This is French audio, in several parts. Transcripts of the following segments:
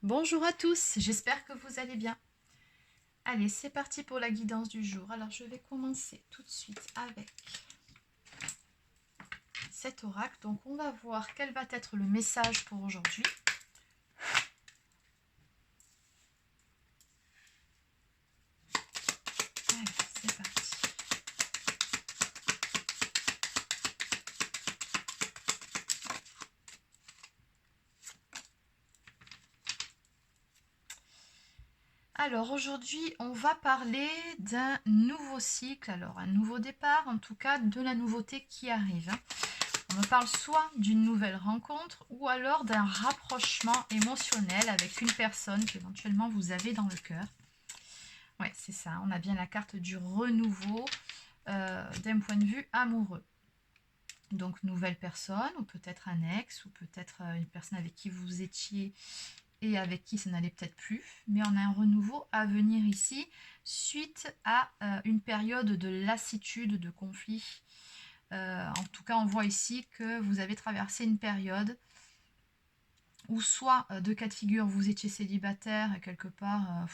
Bonjour à tous, j'espère que vous allez bien. Allez, c'est parti pour la guidance du jour. Alors, je vais commencer tout de suite avec cet oracle. Donc, on va voir quel va être le message pour aujourd'hui. Allez, c'est parti. Alors, aujourd'hui, on va parler d'un nouveau cycle, alors un nouveau départ, en tout cas de la nouveauté qui arrive. On me parle soit d'une nouvelle rencontre ou alors d'un rapprochement émotionnel avec une personne qu'éventuellement vous avez dans le cœur. Ouais, c'est ça, on a bien la carte du renouveau d'un point de vue amoureux. Donc, nouvelle personne, ou peut-être un ex, ou peut-être une personne avec qui vous étiez et avec qui ça n'allait peut-être plus. Mais on a un renouveau à venir ici, suite à une période de lassitude, de conflit. En tout cas, on voit ici que vous avez traversé une période où soit de cas de figure, vous étiez célibataire et quelque part,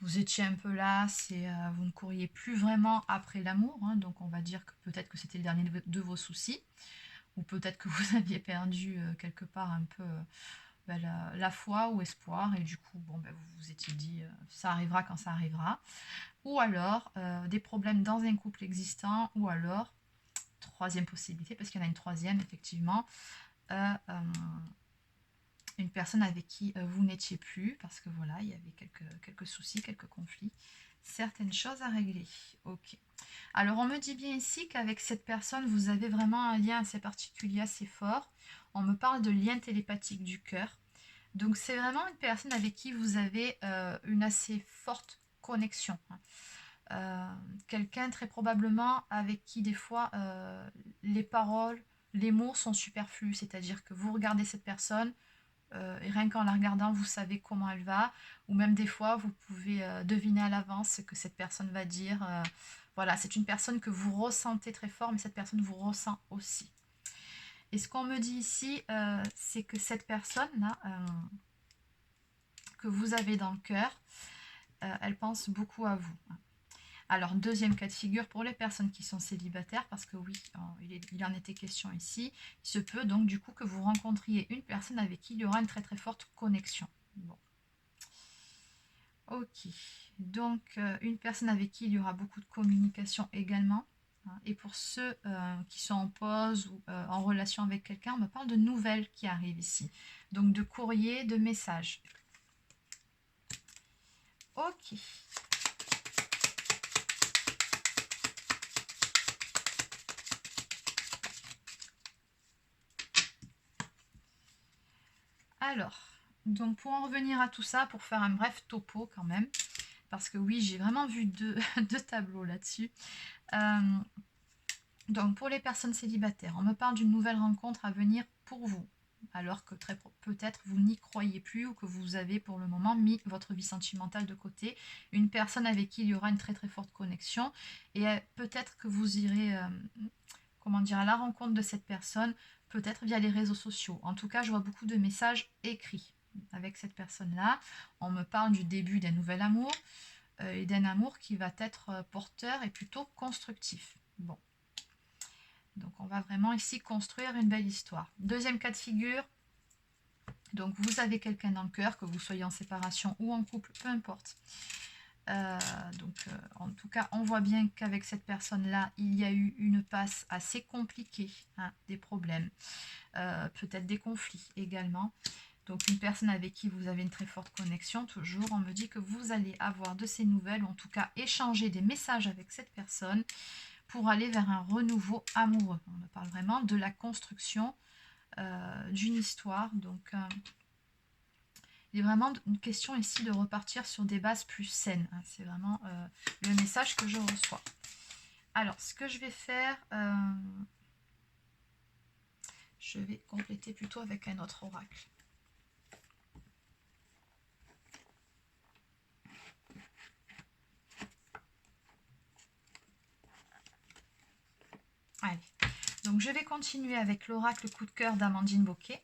vous étiez un peu las et vous ne courriez plus vraiment après l'amour. Hein, donc on va dire que peut-être que c'était le dernier de vos soucis. Ou peut-être que vous aviez perdu quelque part un peu la foi ou espoir. Et du coup, bon, vous vous étiez dit, ça arrivera quand ça arrivera. Ou alors, des problèmes dans un couple existant. Ou alors, troisième possibilité, parce qu'il y en a une troisième, effectivement, une personne avec qui vous n'étiez plus, parce que voilà, il y avait quelques soucis, quelques conflits, certaines choses à régler. Ok. Alors on me dit bien ici qu'avec cette personne, vous avez vraiment un lien assez particulier, assez fort. On me parle de lien télépathique du cœur. Donc c'est vraiment une personne avec qui vous avez une assez forte connexion. Quelqu'un très probablement avec qui des fois les paroles, les mots sont superflus. C'est-à-dire que vous regardez cette personne, et rien qu'en la regardant, vous savez comment elle va. Ou même des fois, vous pouvez deviner à l'avance ce que cette personne va dire. Voilà, c'est une personne que vous ressentez très fort, mais cette personne vous ressent aussi. Et ce qu'on me dit ici, c'est que cette personne-là, que vous avez dans le cœur, elle pense beaucoup à vous. Alors, deuxième cas de figure pour les personnes qui sont célibataires, parce que oui, il en était question ici, il se peut donc du coup que vous rencontriez une personne avec qui il y aura une très très forte connexion. Bon. Ok, donc une personne avec qui il y aura beaucoup de communication également. Hein. Et pour ceux qui sont en pause ou en relation avec quelqu'un, on me parle de nouvelles qui arrivent ici. Donc de courrier, de messages. Ok. Alors, donc pour en revenir à tout ça, pour faire un bref topo quand même, parce que oui, j'ai vraiment vu deux tableaux là-dessus. Donc pour les personnes célibataires, on me parle d'une nouvelle rencontre à venir pour vous, alors que peut-être vous n'y croyez plus ou que vous avez pour le moment mis votre vie sentimentale de côté. Une personne avec qui il y aura une très très forte connexion et peut-être que vous irez comment dire, à la rencontre de cette personne, peut-être via les réseaux sociaux. En tout cas, je vois beaucoup de messages écrits avec cette personne-là. On me parle du début d'un nouvel amour et d'un amour qui va être porteur et plutôt constructif. Bon. Donc on va vraiment ici construire une belle histoire. Deuxième cas de figure, donc vous avez quelqu'un dans le cœur, que vous soyez en séparation ou en couple, peu importe. En tout cas, on voit bien qu'avec cette personne-là, il y a eu une passe assez compliquée, hein, des problèmes, peut-être des conflits également. Donc une personne avec qui vous avez une très forte connexion, toujours, on me dit que vous allez avoir de ces nouvelles, ou en tout cas échanger des messages avec cette personne pour aller vers un renouveau amoureux. On me parle vraiment de la construction d'une histoire. Donc il est vraiment une question ici de repartir sur des bases plus saines. Hein. C'est vraiment le message que je reçois. Alors, ce que je vais faire, je vais compléter plutôt avec un autre oracle. Allez, donc je vais continuer avec l'oracle coup de cœur d'Amandine Bocquet.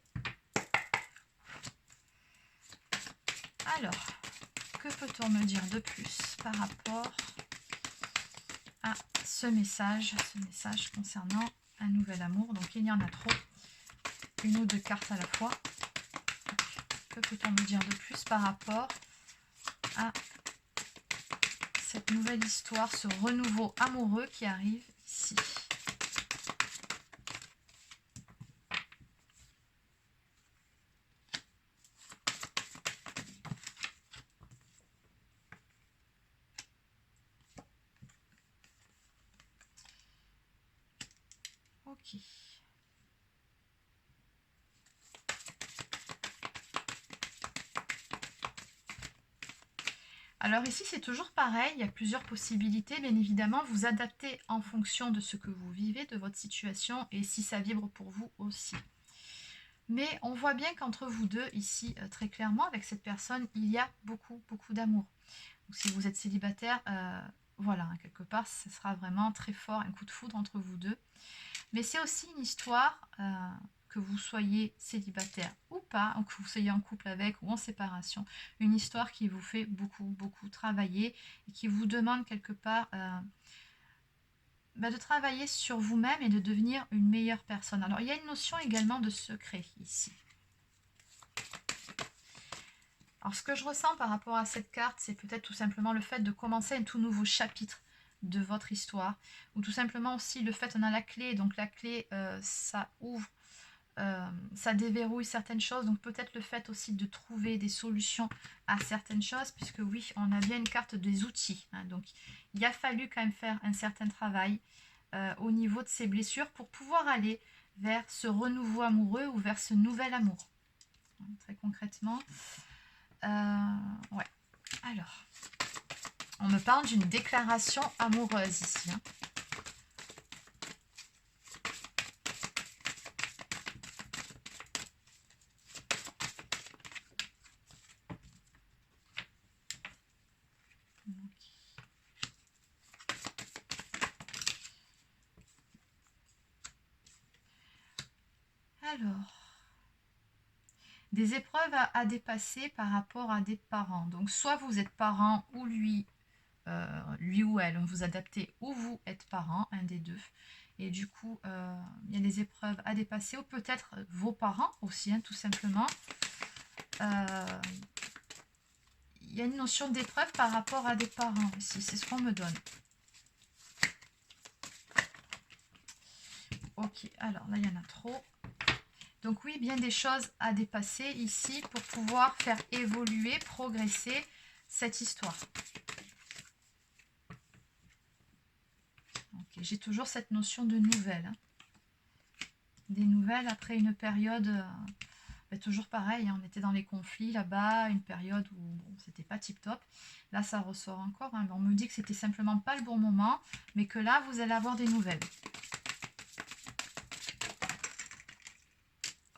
Alors, que peut-on me dire de plus par rapport à ce message concernant un nouvel amour? Donc, il y en a trop. Une ou deux cartes à la fois. Que peut-on me dire de plus par rapport à cette nouvelle histoire, ce renouveau amoureux qui arrive ici? Ok. Alors ici, c'est toujours pareil, il y a plusieurs possibilités. Bien évidemment, vous adaptez en fonction de ce que vous vivez, de votre situation, et si ça vibre pour vous aussi. Mais on voit bien qu'entre vous deux, ici, très clairement, avec cette personne, il y a beaucoup, beaucoup d'amour. Donc si vous êtes célibataire, voilà, hein, quelque part, ce sera vraiment très fort, un coup de foudre entre vous deux. Mais c'est aussi une histoire, que vous soyez célibataire ou pas, ou que vous soyez en couple avec ou en séparation, une histoire qui vous fait beaucoup, beaucoup travailler et qui vous demande quelque part de travailler sur vous-même et de devenir une meilleure personne. Alors, il y a une notion également de secret ici. Alors, ce que je ressens par rapport à cette carte, c'est peut-être tout simplement le fait de commencer un tout nouveau chapitre de votre histoire, ou tout simplement aussi le fait, on a la clé, donc la clé, ça ouvre, ça déverrouille certaines choses, donc peut-être le fait aussi de trouver des solutions à certaines choses, puisque oui, on a bien une carte des outils, hein, donc il a fallu quand même faire un certain travail au niveau de ces blessures pour pouvoir aller vers ce renouveau amoureux ou vers ce nouvel amour. Très concrètement, ouais. Alors, on me parle d'une déclaration amoureuse ici, hein. Alors, des épreuves à dépasser par rapport à des parents. Donc, soit vous êtes parent ou lui ou elle, on vous adaptez ou vous êtes parent, un des deux. Et du coup, il y a des épreuves à dépasser, ou peut-être vos parents aussi, hein, tout simplement. Il y a une notion d'épreuve par rapport à des parents ici, c'est ce qu'on me donne. Ok, alors là, il y en a trop. Donc oui, bien des choses à dépasser ici pour pouvoir faire évoluer, progresser cette histoire. Okay, j'ai toujours cette notion de nouvelles. Hein. Des nouvelles après une période, toujours pareil, hein, on était dans les conflits là-bas, une période où bon, c'était pas tip-top. Là, ça ressort encore. Hein, on me dit que c'était simplement pas le bon moment, mais que là, vous allez avoir des nouvelles.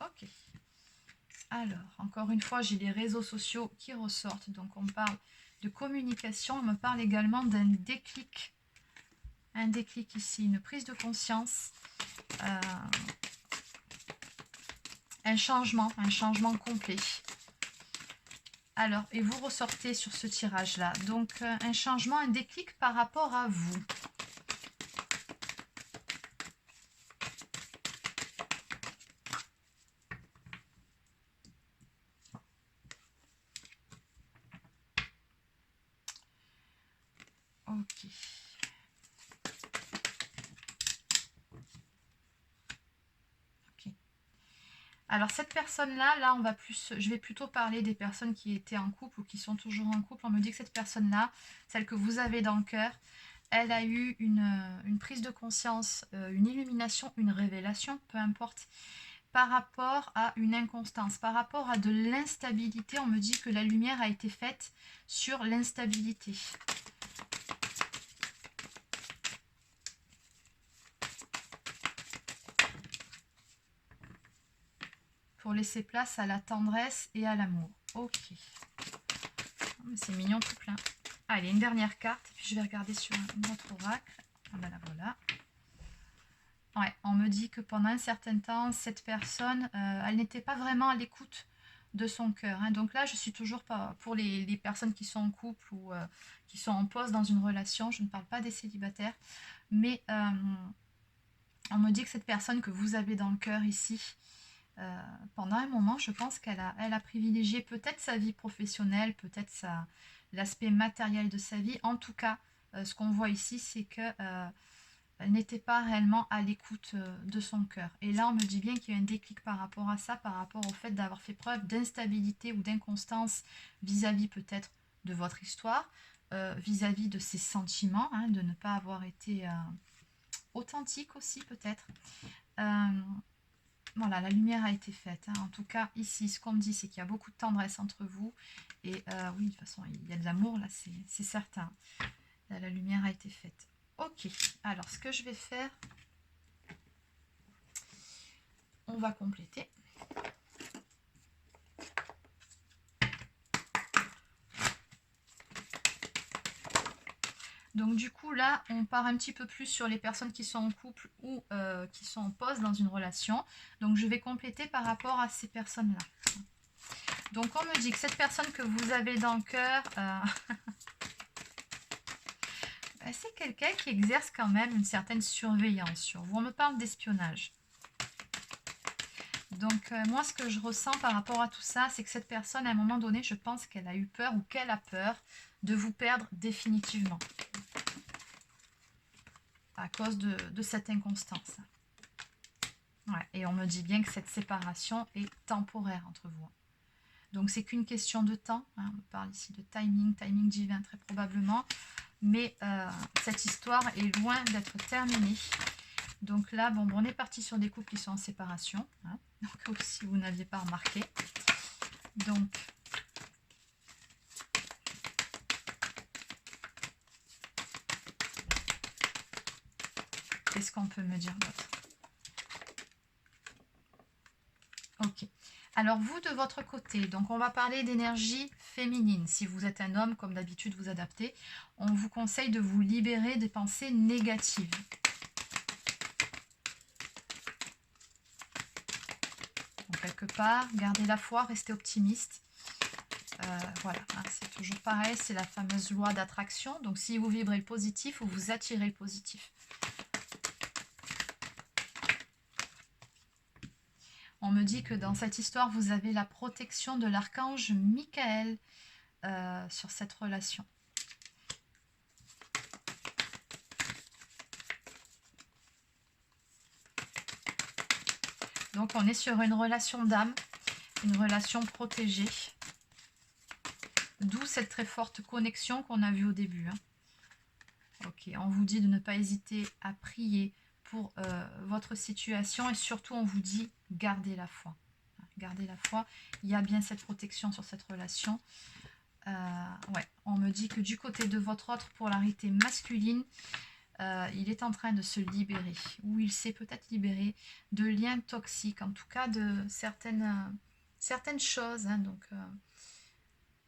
Ok. Alors, encore une fois, j'ai les réseaux sociaux qui ressortent. Donc, on parle de communication. On me parle également d'un déclic. Un déclic ici, une prise de conscience. Un changement complet. Alors, et vous ressortez sur ce tirage-là. Donc, un changement, un déclic par rapport à vous. Ok. Ok. Alors, cette personne-là, là, on va plus, je vais plutôt parler des personnes qui étaient en couple ou qui sont toujours en couple. On me dit que cette personne-là, celle que vous avez dans le cœur, elle a eu une prise de conscience, une illumination, une révélation, peu importe, par rapport à une inconstance, par rapport à de l'instabilité. On me dit que la lumière a été faite sur l'instabilité. Pour laisser place à la tendresse et à l'amour. Ok. C'est mignon tout plein. Allez, une dernière carte, puis je vais regarder sur un autre oracle. Ah ben là, voilà. Ouais, on me dit que pendant un certain temps, cette personne, elle n'était pas vraiment à l'écoute de son cœur. Hein. Donc là, je suis toujours pas pour les personnes qui sont en couple ou qui sont en pause dans une relation. Je ne parle pas des célibataires. Mais on me dit que cette personne que vous avez dans le cœur ici, pendant un moment, je pense elle a privilégié peut-être sa vie professionnelle, peut-être l'aspect matériel de sa vie. En tout cas, ce qu'on voit ici, c'est que elle n'était pas réellement à l'écoute de son cœur. Et là, on me dit bien qu'il y a un déclic par rapport à ça, par rapport au fait d'avoir fait preuve d'instabilité ou d'inconstance vis-à-vis peut-être de votre histoire, vis-à-vis de ses sentiments, hein, de ne pas avoir été authentique aussi peut-être. Voilà, la lumière a été faite. Hein. En tout cas, ici, ce qu'on me dit, c'est qu'il y a beaucoup de tendresse entre vous. Et oui, de toute façon, il y a de l'amour, là, c'est certain. Là, la lumière a été faite. Ok, alors, ce que je vais faire, on va compléter. Donc du coup, là, on part un petit peu plus sur les personnes qui sont en couple ou qui sont en pause dans une relation. Donc je vais compléter par rapport à ces personnes-là. Donc on me dit que cette personne que vous avez dans le cœur, c'est quelqu'un qui exerce quand même une certaine surveillance sur vous. On me parle d'espionnage. Donc moi, ce que je ressens par rapport à tout ça, c'est que cette personne, à un moment donné, je pense qu'elle a eu peur ou qu'elle a peur de vous perdre définitivement. À cause de cette inconstance. Ouais, et on me dit bien que cette séparation est temporaire entre vous. Donc c'est qu'une question de temps. Hein, on parle ici de timing divin très probablement. Mais cette histoire est loin d'être terminée. Donc là, bon, on est parti sur des couples qui sont en séparation. Hein, donc si vous n'aviez pas remarqué. Donc qu'est-ce qu'on peut me dire d'autre? Ok. Alors vous, de votre côté, donc on va parler d'énergie féminine. Si vous êtes un homme, comme d'habitude, vous adaptez. On vous conseille de vous libérer des pensées négatives. Donc quelque part, gardez la foi, restez optimiste. Voilà, hein, c'est toujours pareil, c'est la fameuse loi d'attraction. Donc si vous vibrez le positif, vous attirez le positif. On me dit que dans cette histoire, vous avez la protection de l'archange Michael sur cette relation. Donc on est sur une relation d'âme, une relation protégée. D'où cette très forte connexion qu'on a vue au début. Hein. Ok, on vous dit de ne pas hésiter à prier pour votre situation et surtout on vous dit gardez la foi. Gardez la foi, il y a bien cette protection sur cette relation. Ouais, on me dit que du côté de votre autre polarité masculine, il est en train de se libérer, ou il s'est peut-être libéré de liens toxiques, en tout cas de certaines choses. Hein, donc,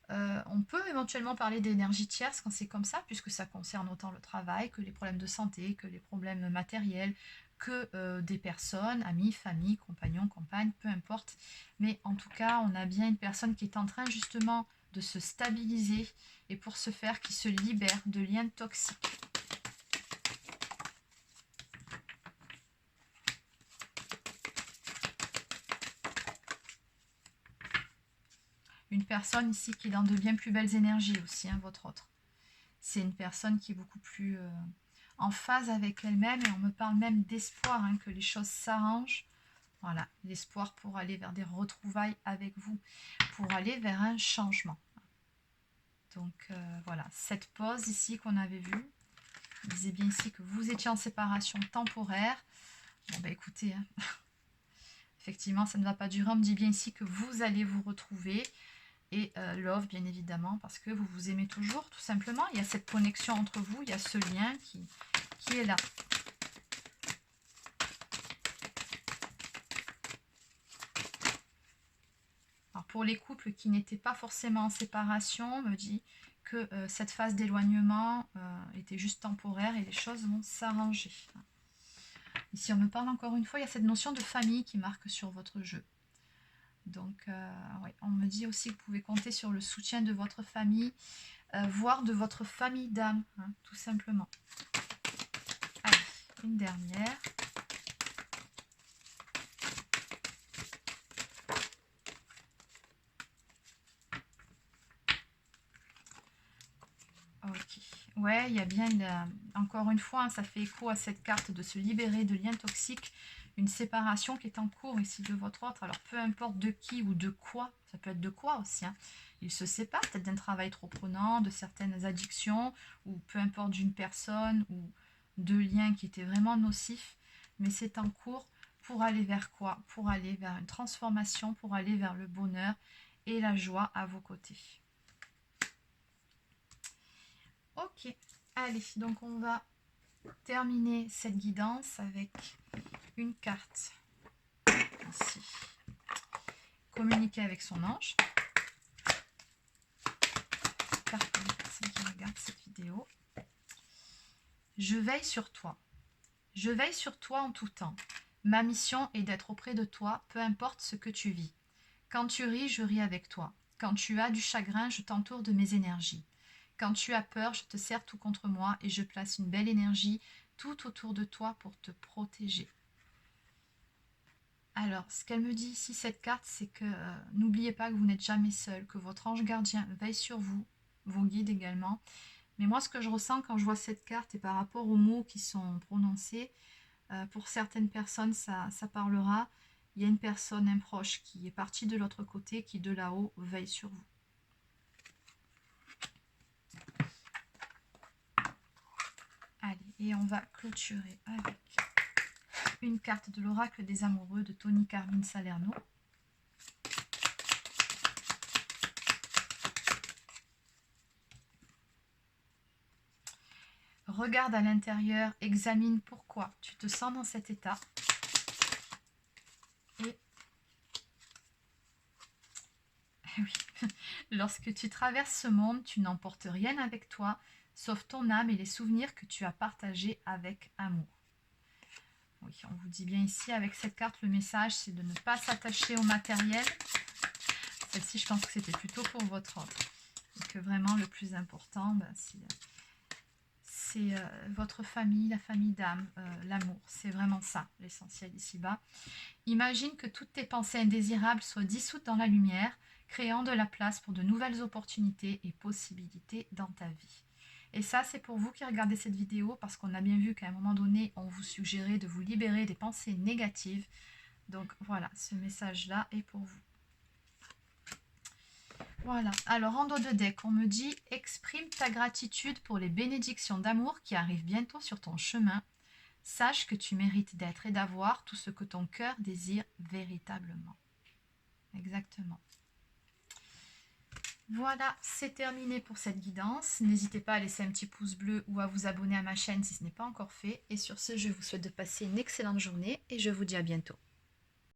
on peut éventuellement parler d'énergie tierce quand c'est comme ça, puisque ça concerne autant le travail que les problèmes de santé, que les problèmes matériels, que des personnes, amis, famille, compagnons, compagnes, peu importe. Mais en tout cas, on a bien une personne qui est en train justement de se stabiliser et pour ce faire, qui se libère de liens toxiques. Une personne ici qui est dans de bien plus belles énergies aussi, hein, votre autre. C'est une personne qui est beaucoup plus en phase avec elle-même et on me parle même d'espoir, hein, que les choses s'arrangent. Voilà, l'espoir pour aller vers des retrouvailles avec vous, pour aller vers un changement. Donc voilà, cette pause ici qu'on avait vue, je disais bien ici que vous étiez en séparation temporaire. Bon bah écoutez, hein, effectivement ça ne va pas durer, on me dit bien ici que vous allez vous retrouver. Et love bien évidemment parce que vous vous aimez toujours tout simplement, il y a cette connexion entre vous, il y a ce lien qui est là. Alors pour les couples qui n'étaient pas forcément en séparation, on me dit que cette phase d'éloignement était juste temporaire et les choses vont s'arranger. Ici on me parle encore une fois, il y a cette notion de famille qui marque sur votre jeu. Donc, ouais, on me dit aussi que vous pouvez compter sur le soutien de votre famille, voire de votre famille d'âme, hein, tout simplement. Allez, une dernière. Ok. Ouais, il y a bien, encore une fois, hein, ça fait écho à cette carte de se libérer de liens toxiques, une séparation qui est en cours ici de votre autre. Alors, peu importe de qui ou de quoi, ça peut être de quoi aussi, hein. Il se sépare peut-être d'un travail trop prenant, de certaines addictions, ou peu importe d'une personne ou de liens qui étaient vraiment nocifs, mais c'est en cours pour aller vers quoi? Pour aller vers une transformation, pour aller vers le bonheur et la joie à vos côtés. Ok, allez, donc on va terminer cette guidance avec une carte ici. Communiquer avec son ange. Carte pour les personnes qui regardent cette vidéo. Je veille sur toi. Je veille sur toi en tout temps. Ma mission est d'être auprès de toi, peu importe ce que tu vis. Quand tu ris, je ris avec toi. Quand tu as du chagrin, je t'entoure de mes énergies. Quand tu as peur, je te serre tout contre moi et je place une belle énergie tout autour de toi pour te protéger. Alors, ce qu'elle me dit ici, cette carte, c'est que n'oubliez pas que vous n'êtes jamais seul, que votre ange gardien veille sur vous, vos guides également. Mais moi, ce que je ressens quand je vois cette carte et par rapport aux mots qui sont prononcés, pour certaines personnes, ça parlera. Il y a une personne, un proche, qui est parti de l'autre côté, qui de là-haut veille sur vous. Allez, et on va clôturer avec une carte de l'oracle des amoureux de Tony Carmine Salerno. Regarde à l'intérieur, examine pourquoi tu te sens dans cet état. Et oui, lorsque tu traverses ce monde, tu n'emportes rien avec toi, sauf ton âme et les souvenirs que tu as partagés avec amour. Oui, on vous dit bien ici, avec cette carte, le message, c'est de ne pas s'attacher au matériel. Celle-ci, je pense que c'était plutôt pour votre autre. Et que vraiment, le plus important, ben, c'est votre famille, la famille d'âme, l'amour. C'est vraiment ça, l'essentiel ici-bas. Imagine que toutes tes pensées indésirables soient dissoutes dans la lumière, créant de la place pour de nouvelles opportunités et possibilités dans ta vie. Et ça, c'est pour vous qui regardez cette vidéo, parce qu'on a bien vu qu'à un moment donné, on vous suggérait de vous libérer des pensées négatives. Donc voilà, ce message-là est pour vous. Voilà, alors en dos de deck, on me dit « Exprime ta gratitude pour les bénédictions d'amour qui arrivent bientôt sur ton chemin. Sache que tu mérites d'être et d'avoir tout ce que ton cœur désire véritablement. » Exactement. Voilà, c'est terminé pour cette guidance. N'hésitez pas à laisser un petit pouce bleu ou à vous abonner à ma chaîne si ce n'est pas encore fait. Et sur ce, je vous souhaite de passer une excellente journée et je vous dis à bientôt.